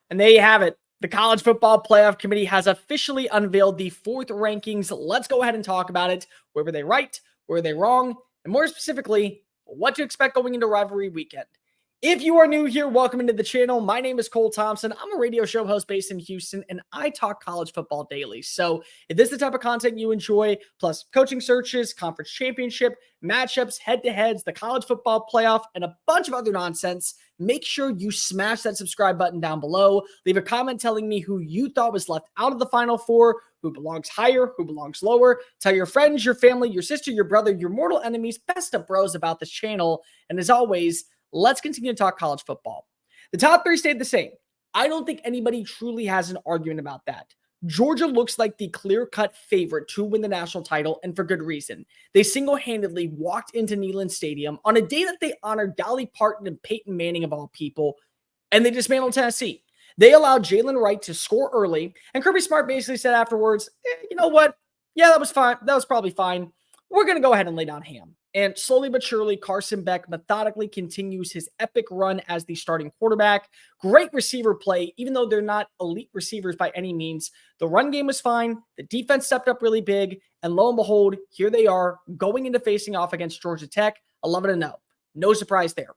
And there you have it. The College Football Playoff Committee has officially unveiled the fourth rankings. Let's go ahead and talk about it. Where were they right? Where were they wrong? And more specifically, what to expect going into rivalry weekend. If you are new here, welcome into the channel. My name is Cole Thompson. I'm a radio show host based in Houston, and I talk college football daily. So if this is the type of content you enjoy, plus coaching searches, conference championship, matchups, head-to-heads, the college football playoff, and a bunch of other nonsense, make sure you smash that subscribe button down below. Leave a comment telling me who you thought was left out of the Final Four, who belongs higher, who belongs lower. Tell your friends, your family, your sister, your brother, your mortal enemies, best of bros about this channel. And as always, let's continue to talk college football. The top three stayed the same. I don't think anybody truly has an argument about that. Georgia looks like the clear-cut favorite to win the national title, and for good reason. They single-handedly walked into Neyland Stadium on a day that they honored Dolly Parton and Peyton Manning of all people, and they dismantled Tennessee. They allowed Jalen Wright to score early, and Kirby Smart basically said afterwards, you know what? Yeah, that was fine. That was probably fine. We're going to go ahead and lay down ham. And slowly but surely, Carson Beck methodically continues his epic run as the starting quarterback. Great receiver play, even though they're not elite receivers by any means. The run game was fine. The defense stepped up really big. And lo and behold, here they are going into facing off against Georgia Tech. 11-0. No surprise there.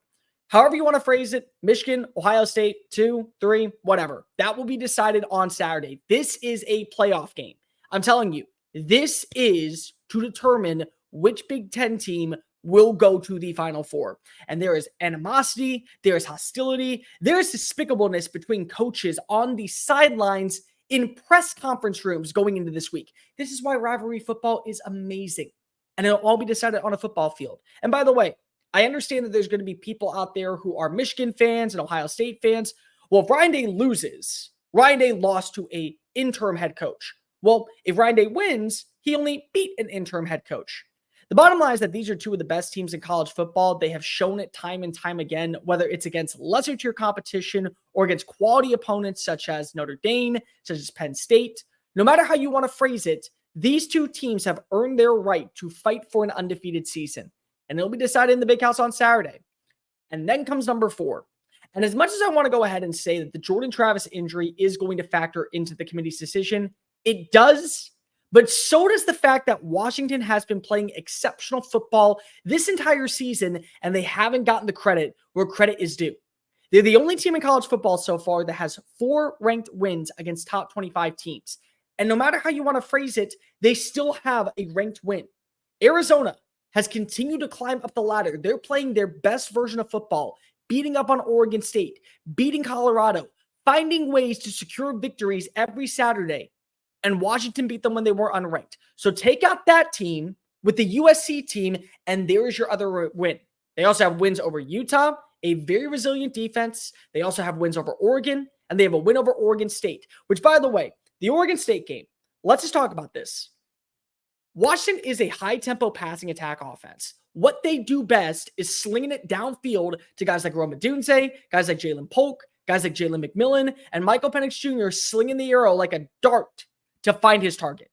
However you want to phrase it, Michigan, Ohio State, 2, 3, whatever. That will be decided on Saturday. This is a playoff game. I'm telling you, this is to determine which Big Ten team will go to the Final Four. And there is animosity, there is hostility, there is despicableness between coaches on the sidelines in press conference rooms going into this week. This is why rivalry football is amazing. And it'll all be decided on a football field. And by the way, I understand that there's going to be people out there who are Michigan fans and Ohio State fans. Well, if Ryan Day loses, Ryan Day lost to an interim head coach. Well, if Ryan Day wins, he only beat an interim head coach. The bottom line is that these are two of the best teams in college football. They have shown it time and time again, whether it's against lesser tier competition or against quality opponents such as Notre Dame, such as Penn State. No matter how you want to phrase it, these two teams have earned their right to fight for an undefeated season. And it'll be decided in the Big House on Saturday. And then comes number 4. And as much as I want to go ahead and say that the Jordan Travis injury is going to factor into the committee's decision, it does. But so does the fact that Washington has been playing exceptional football this entire season, and they haven't gotten the credit where credit is due. They're the only team in college football so far that has 4 ranked wins against top 25 teams. And no matter how you want to phrase it, they still have a ranked win. Arizona has continued to climb up the ladder. They're playing their best version of football, beating up on Oregon State, beating Colorado, finding ways to secure victories every Saturday. And Washington beat them when they were unranked. So take out that team with the USC team, and there is your other win. They also have wins over Utah, a very resilient defense. They also have wins over Oregon, and they have a win over Oregon State, which, by the way, the Oregon State game, let's just talk about this. Washington is a high-tempo passing attack offense. What they do best is slinging it downfield to guys like Rome Odunze, guys like Jalen Polk, guys like Jalen McMillan, and Michael Penix Jr. slinging the arrow like a dart to find his target.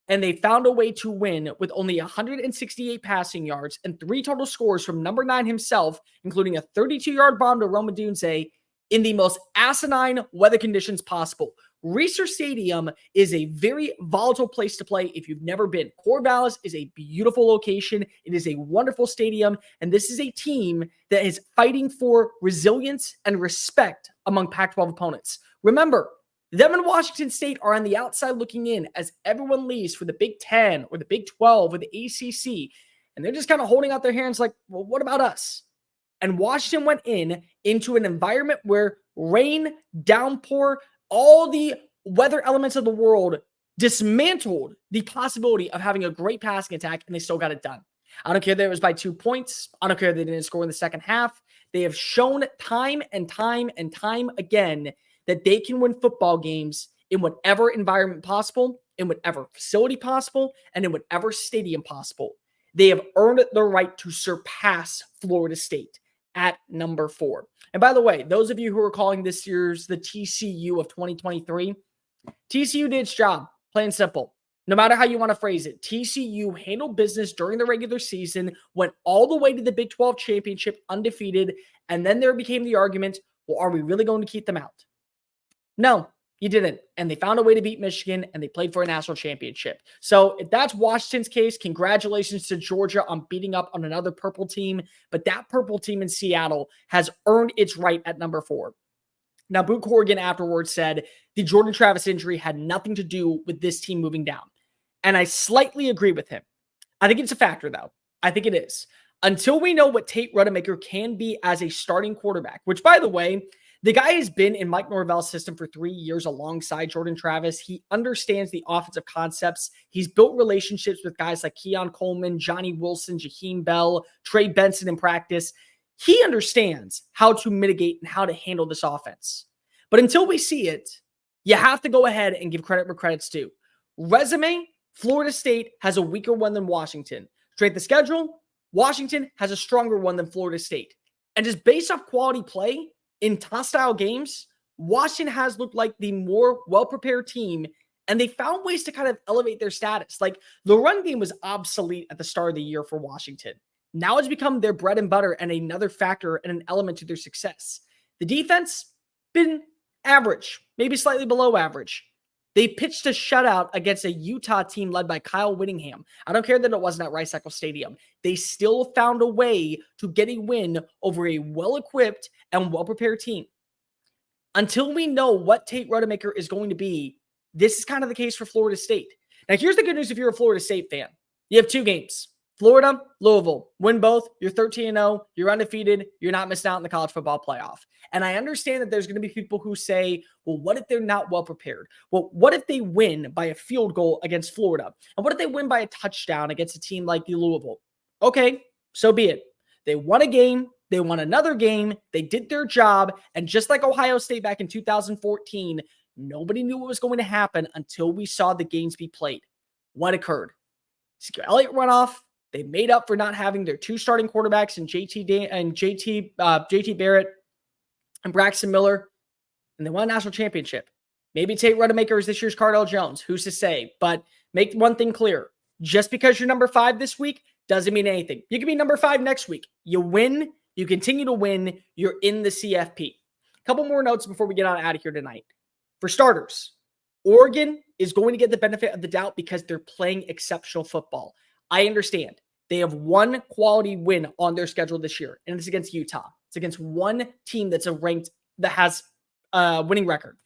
And they found a way to win with only 168 passing yards and 3 total scores from number 9 himself, including a 32-yard bomb to Rome Odunze in the most asinine weather conditions possible. Reser Stadium is a very volatile place to play if you've never been. Corvallis is a beautiful location. It is a wonderful stadium, and this is a team that is fighting for resilience and respect among Pac-12 opponents. Remember, them and Washington State are on the outside looking in as everyone leaves for the Big 10 or the Big 12 or the ACC, and they're just kind of holding out their hands like, well, what about us? And Washington went into an environment where rain, downpour, all the weather elements of the world dismantled the possibility of having a great passing attack, and they still got it done. I don't care that it was by 2 points. I don't care they didn't score in the second half. They have shown time and time and time again that they can win football games in whatever environment possible, in whatever facility possible, and in whatever stadium possible. They have earned the right to surpass Florida State at number 4. And by the way, those of you who are calling this year's the TCU of 2023, TCU did its job, plain and simple. No matter how you want to phrase it, TCU handled business during the regular season, went all the way to the Big 12 championship undefeated, and then there became the argument, well, are we really going to keep them out? No, you didn't. And they found a way to beat Michigan, and they played for a national championship. So if that's Washington's case, congratulations to Georgia on beating up on another purple team. But that purple team in Seattle has earned its right at number 4. Now, Boot Corrigan afterwards said the Jordan Travis injury had nothing to do with this team moving down. And I slightly agree with him. I think it's a factor, though. I think it is. Until we know what Tate Rodemaker can be as a starting quarterback, which, by the way, the guy has been in Mike Norvell's system for 3 years alongside Jordan Travis. He understands the offensive concepts. He's built relationships with guys like Keon Coleman, Johnny Wilson, Jaheim Bell, Trey Benson in practice. He understands how to mitigate and how to handle this offense. But until we see it, you have to go ahead and give credit where credit's due. Resume, Florida State has a weaker one than Washington. Straight the schedule, Washington has a stronger one than Florida State. And just based off quality play in hostile games, Washington has looked like the more well-prepared team, and they found ways to kind of elevate their status. Like, the run game was obsolete at the start of the year for Washington. Now it's become their bread and butter and another factor and an element to their success. The defense, been average, maybe slightly below average. They pitched a shutout against a Utah team led by Kyle Whittingham. I don't care that it wasn't at Rice-Eccles Stadium. They still found a way to get a win over a well-equipped and well-prepared team. Until we know what Tate Rodemaker is going to be, this is kind of the case for Florida State. Now, here's the good news if you're a Florida State fan. You have 2 games. Florida, Louisville. Win both. You're 13-0. You're undefeated. You're not missing out in the college football playoff. And I understand that there's going to be people who say, well, what if they're not well prepared? Well, what if they win by a field goal against Florida? And what if they win by a touchdown against a team like the Louisville? Okay, so be it. They won a game. They won another game. They did their job. And just like Ohio State back in 2014, nobody knew what was going to happen until we saw the games be played. What occurred? Ezekiel Elliott runoff. They made up for not having their 2 starting quarterbacks in JT Barrett and Braxton Miller, and they won a national championship. Maybe Tate Rodemaker is this year's Cardell Jones. Who's to say? But make one thing clear. Just because you're number 5 this week doesn't mean anything. You can be number 5 next week. You win. You continue to win. You're in the CFP. A couple more notes before we get on out of here tonight. For starters, Oregon is going to get the benefit of the doubt because they're playing exceptional football. I understand. They have one quality win on their schedule this year, and it's against Utah. It's against one team that's that has a winning record.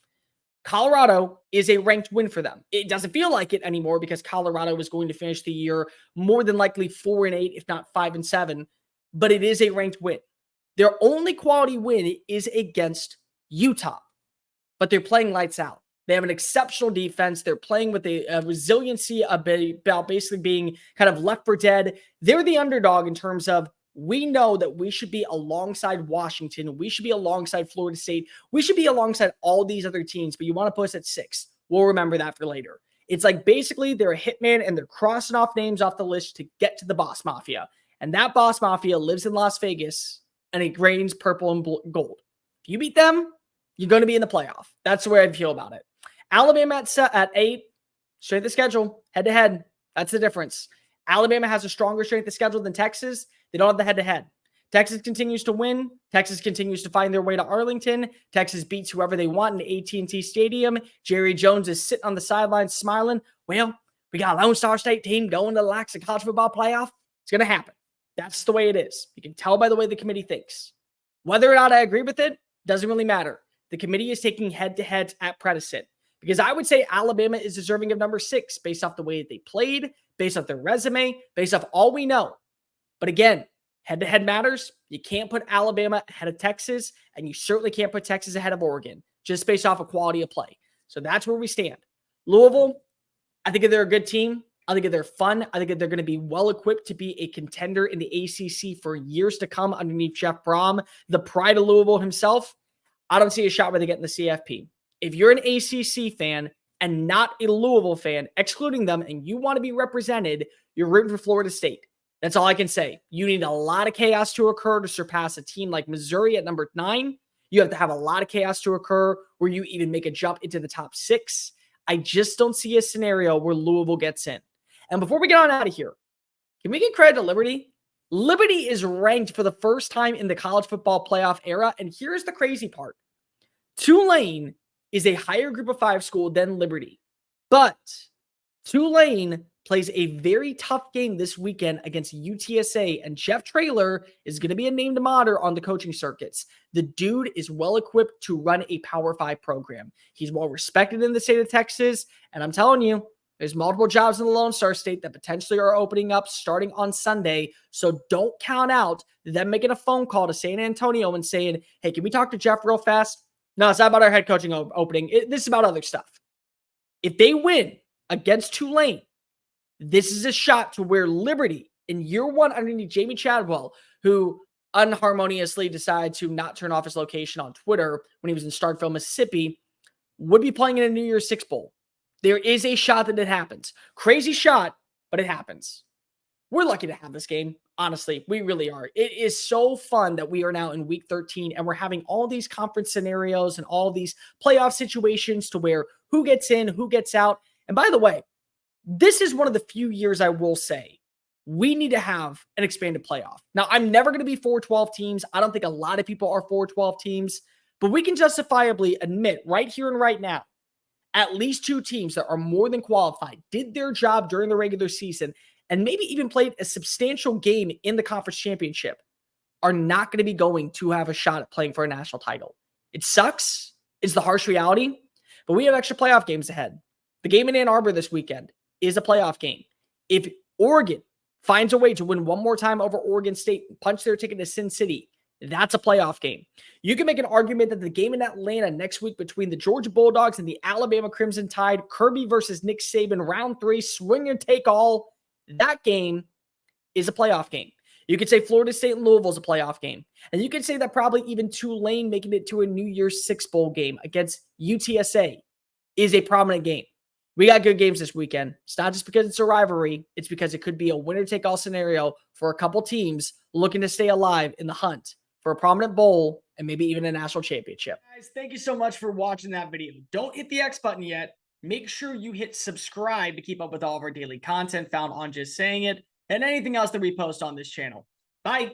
Colorado is a ranked win for them. It doesn't feel like it anymore because Colorado is going to finish the year more than likely 4-8, if not 5-7, but it is a ranked win. Their only quality win is against Utah, but they're playing lights out. They have an exceptional defense. They're playing with a resiliency about basically being kind of left for dead. They're the underdog in terms of we know that we should be alongside Washington. We should be alongside Florida State. We should be alongside all these other teams, but you want to put us at 6. We'll remember that for later. It's like basically they're a hitman and they're crossing off names off the list to get to the Boss Mafia. And that Boss Mafia lives in Las Vegas and it reigns purple and gold. If you beat them, you're going to be in the playoff. That's the way I feel about it. Alabama at 8, strength of schedule, head-to-head. That's the difference. Alabama has a stronger strength of schedule than Texas. They don't have the head-to-head. Texas continues to win. Texas continues to find their way to Arlington. Texas beats whoever they want in AT&T Stadium. Jerry Jones is sitting on the sidelines smiling. Well, we got a Lone Star State team going to the Lax College Football Playoff. It's going to happen. That's the way it is. You can tell by the way the committee thinks. Whether or not I agree with it doesn't really matter. The committee is taking head-to-heads at precedent. Because I would say Alabama is deserving of number 6 based off the way that they played, based off their resume, based off all we know. But again, head-to-head matters. You can't put Alabama ahead of Texas, and you certainly can't put Texas ahead of Oregon, just based off of quality of play. So that's where we stand. Louisville, I think they're a good team. I think they're fun. I think they're going to be well-equipped to be a contender in the ACC for years to come underneath Jeff Brom, the pride of Louisville himself. I don't see a shot where they get in the CFP. If you're an ACC fan and not a Louisville fan, excluding them, and you want to be represented, you're rooting for Florida State. That's all I can say. You need a lot of chaos to occur to surpass a team like Missouri at number 9. You have to have a lot of chaos to occur where you even make a jump into the top 6. I just don't see a scenario where Louisville gets in. And before we get on out of here, can we give credit to Liberty? Liberty is ranked for the first time in the college football playoff era. And here's the crazy part. Tulane is a higher group of 5 school than Liberty. But Tulane plays a very tough game this weekend against UTSA, and Jeff Traylor is going to be a name to monitor on the coaching circuits. The dude is well equipped to run a Power 5 program. He's well respected in the state of Texas, and I'm telling you, there's multiple jobs in the Lone Star State that potentially are opening up starting on Sunday, so don't count out them making a phone call to San Antonio and saying, hey, can we talk to Jeff real fast? No, it's not about our head coaching opening. This is about other stuff. If they win against Tulane, this is a shot to where Liberty, in year one underneath Jamie Chadwell, who unharmoniously decided to not turn off his location on Twitter when he was in Starkville, Mississippi, would be playing in a New Year's Six Bowl. There is a shot that it happens. Crazy shot, but it happens. We're lucky to have this game. Honestly, we really are. It is so fun that we are now in week 13 and we're having all these conference scenarios and all these playoff situations to where who gets in, who gets out. And by the way, this is one of the few years I will say we need to have an expanded playoff. Now, I'm never going to be 4-12 teams. I don't think a lot of people are 4-12 teams, but we can justifiably admit right here and right now, at least 2 teams that are more than qualified, did their job during the regular season, and maybe even played a substantial game in the conference championship, are not going to be going to have a shot at playing for a national title. It sucks. It's the harsh reality, but we have extra playoff games ahead. The game in Ann Arbor this weekend is a playoff game. If Oregon finds a way to win one more time over Oregon State, punch their ticket to Sin City, that's a playoff game. You can make an argument that the game in Atlanta next week between the Georgia Bulldogs and the Alabama Crimson Tide, Kirby versus Nick Saban, round 3, swing and take all, that game is a playoff game. You could say Florida State and Louisville is a playoff game. And you could say that probably even Tulane making it to a New Year's Six Bowl game against UTSA is a prominent game. We got good games this weekend. It's not just because it's a rivalry. It's because it could be a winner-take-all scenario for a couple teams looking to stay alive in the hunt for a prominent bowl and maybe even a national championship. Guys, thank you so much for watching that video. Don't hit the X button yet. Make sure you hit subscribe to keep up with all of our daily content found on Just Saying It and anything else that we post on this channel. Bye.